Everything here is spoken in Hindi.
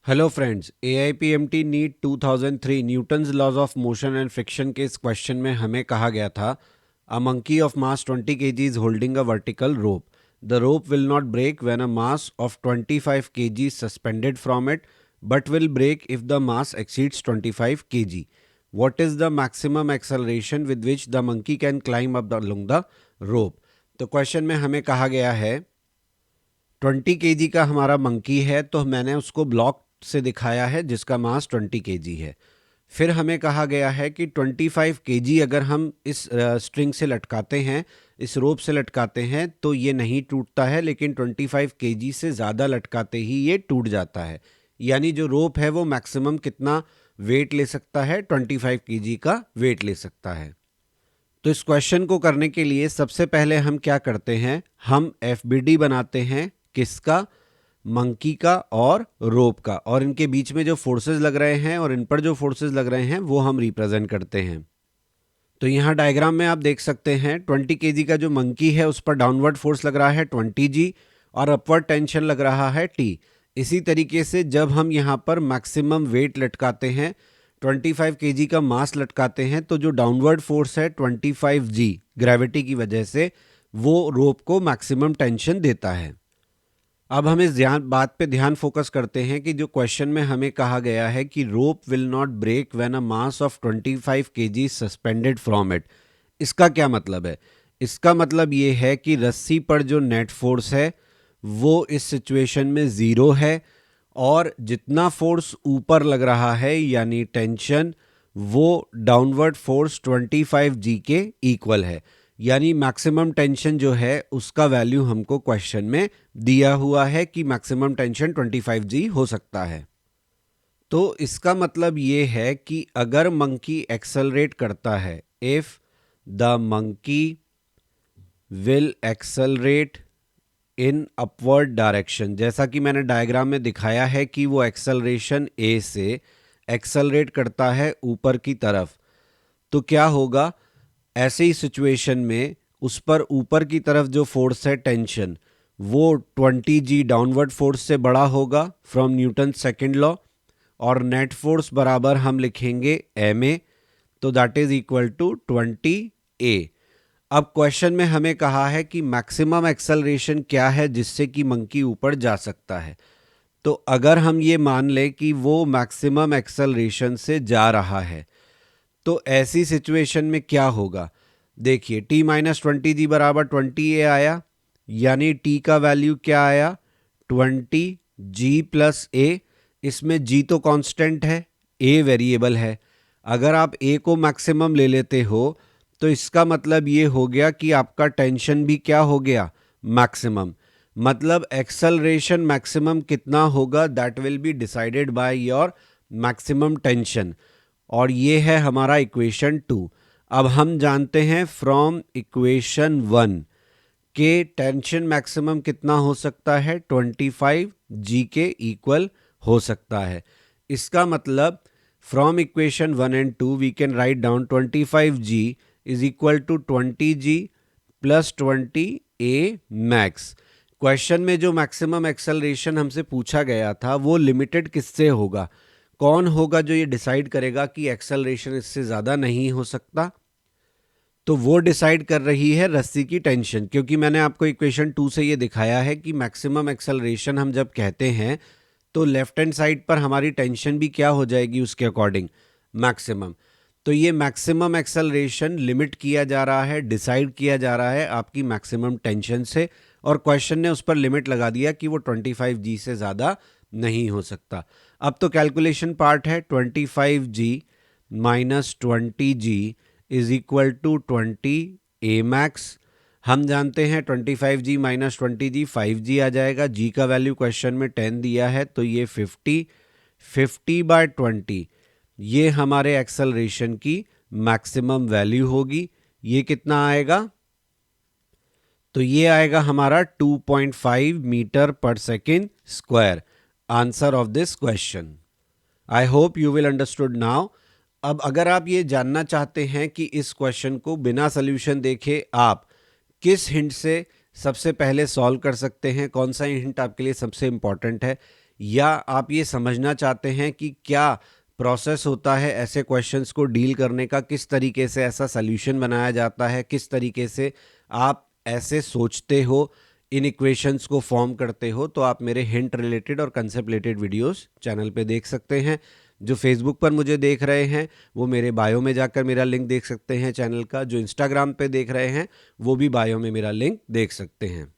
Hello friends, AIPMT NEET 2003 Newton's laws of motion and friction के इस क्वेश्चन में हमें कहा गया था a monkey of mass 20 kg is holding a vertical rope. The rope will not break when a mass of 25 kg is suspended from it but will break if the mass exceeds 25 kg. What is the maximum acceleration with which the monkey can climb up along the rope? तो क्वेश्चन में हमें कहा गया है 20 kg का हमारा मंकी है, तो मैंने उसको ब्लॉक से दिखाया है जिसका मास 20 kg है. फिर हमें कहा गया है कि 25 kg अगर हम इस स्ट्रिंग से लटकाते हैं, इस रोप से लटकाते हैं, तो ये नहीं टूटता है, लेकिन 25 kg से ज़्यादा लटकाते ही ये टूट जाता है. यानी जो रोप है वो मैक्सिमम कितना वेट ले सकता है? 25 kg का वेट ले सकता है. तो इस क्वेश्चन को करने के लिए सबसे पहले हम क्या करते हैं, हम FBD बनाते हैं. किसका? मंकी का और रोप का, और इनके बीच में जो फोर्सेस लग रहे हैं और इन पर जो फोर्सेस लग रहे हैं वो हम रिप्रेजेंट करते हैं. तो यहाँ डायग्राम में आप देख सकते हैं 20 kg का जो मंकी है उस पर डाउनवर्ड फोर्स लग रहा है 20G और अपवर्ड टेंशन लग रहा है T. इसी तरीके से जब हम यहाँ पर मैक्सिमम वेट लटकाते हैं, 25 kg का मास लटकाते हैं, तो जो डाउनवर्ड फोर्स है 25G ग्रेविटी की वजह से वो रोप को मैक्सिमम टेंशन देता है. अब हम इस बात पे ध्यान फोकस करते हैं कि जो क्वेश्चन में हमें कहा गया है कि rope will not break when a mass of 25 kg suspended from it. इसका क्या मतलब है? इसका मतलब ये है कि रस्सी पर जो नेट फोर्स है वो इस सिचुएशन में ज़ीरो है, और जितना फोर्स ऊपर लग रहा है यानी टेंशन, वो डाउनवर्ड फोर्स 25G के इक्वल है. यानी मैक्सिमम टेंशन जो है उसका वैल्यू हमको क्वेश्चन में दिया हुआ है कि मैक्सिमम टेंशन 25G हो सकता है. तो इसका मतलब ये है कि अगर मंकी एक्सेलरेट करता है, if the monkey will accelerate in upward direction, जैसा कि मैंने डायग्राम में दिखाया है कि वो एक्सेलरेशन ए से एक्सेलरेट करता है ऊपर की तरफ, तो क्या होगा? ऐसे ही सिचुएशन में उस पर ऊपर की तरफ जो फोर्स है टेंशन, वो 20G डाउनवर्ड फोर्स से बड़ा होगा फ्रॉम न्यूटन सेकेंड लॉ, और नेट फोर्स बराबर हम लिखेंगे ma, तो that is equal to 20A. अब क्वेश्चन में हमें कहा है कि मैक्सिमम एक्सेलरेशन क्या है जिससे कि मंकी ऊपर जा सकता है. तो अगर हम ये मान लें कि वो मैक्सिमम एक्सेलरेशन से जा रहा है, तो ऐसी सिचुएशन में क्या होगा? देखिए, T-20G बराबर 20A आया, यानी T का वैल्यू क्या आया? 20G plus A. इसमें G तो कांस्टेंट है, A वेरिएबल है. अगर आप A को मैक्सिमम ले लेते हो तो इसका मतलब ये हो गया कि आपका टेंशन भी क्या हो गया? मैक्सिमम. मतलब एक्सेलरेशन मैक्सिमम कितना होगा? That will be decided by your maximum tension, और ये है हमारा इक्वेशन 2. अब हम जानते हैं फ्रॉम इक्वेशन 1 के टेंशन मैक्सिमम कितना हो सकता है? 25G के इक्वल हो सकता है. इसका मतलब from equation 1 and 2 we can write down 25G is equal to 20G plus 20A max. Question में जो मैक्सिमम एक्सेलरेशन हमसे पूछा गया था वो लिमिटेड किससे होगा? कौन होगा जो ये डिसाइड करेगा कि एक्सेलरेशन इससे ज़्यादा नहीं हो सकता? तो वो डिसाइड कर रही है रस्सी की टेंशन, क्योंकि मैंने आपको इक्वेशन 2 से ये दिखाया है कि मैक्सिमम एक्सेलरेशन हम जब कहते हैं तो लेफ्ट हैंड साइड पर हमारी टेंशन भी क्या हो जाएगी उसके अकॉर्डिंग? मैक्सिमम. तो ये मैक्सिमम एक्सेलरेशन लिमिट किया जा रहा है, डिसाइड किया जा रहा है आपकी मैक्सिमम टेंशन से, और क्वेश्चन ने उस पर लिमिट लगा दिया कि वो 25G से ज़्यादा नहीं हो सकता. अब तो कैलकुलेशन पार्ट है. 25G minus 20G is equal to 20A max. हम जानते हैं 25G माइनस 20G 5G आ जाएगा. G का वैल्यू क्वेश्चन में 10 दिया है, तो ये 50/20 ये हमारे एक्सेलरेशन की मैक्सिमम वैल्यू होगी. ये कितना आएगा? तो ये आएगा हमारा 2.5 मीटर पर second square. Answer of this question. I hope you will understood now. अब अगर आप ये जानना चाहते हैं कि इस क्वेश्चन को बिना सोल्यूशन देखे आप किस हिंट से सबसे पहले सॉल्व कर सकते हैं, कौन सा हिंट आपके लिए सबसे इंपॉर्टेंट है, या आप ये समझना चाहते हैं कि क्या प्रोसेस होता है ऐसे क्वेश्चंस को डील करने का, किस तरीके से ऐसा सल्यूशन बनाया जाता है, किस तरीके से आप ऐसे सोचते हो, इन इक्वेशंस को फॉर्म करते हो, तो आप मेरे हिंट रिलेटेड और कंसेप्ट रिलेटेड वीडियोस चैनल पे देख सकते हैं। जो फेसबुक पर मुझे देख रहे हैं वो मेरे बायो में जाकर मेरा लिंक देख सकते हैं चैनल का। जो इंस्टाग्राम पे देख रहे हैं वो भी बायो में मेरा लिंक देख सकते हैं।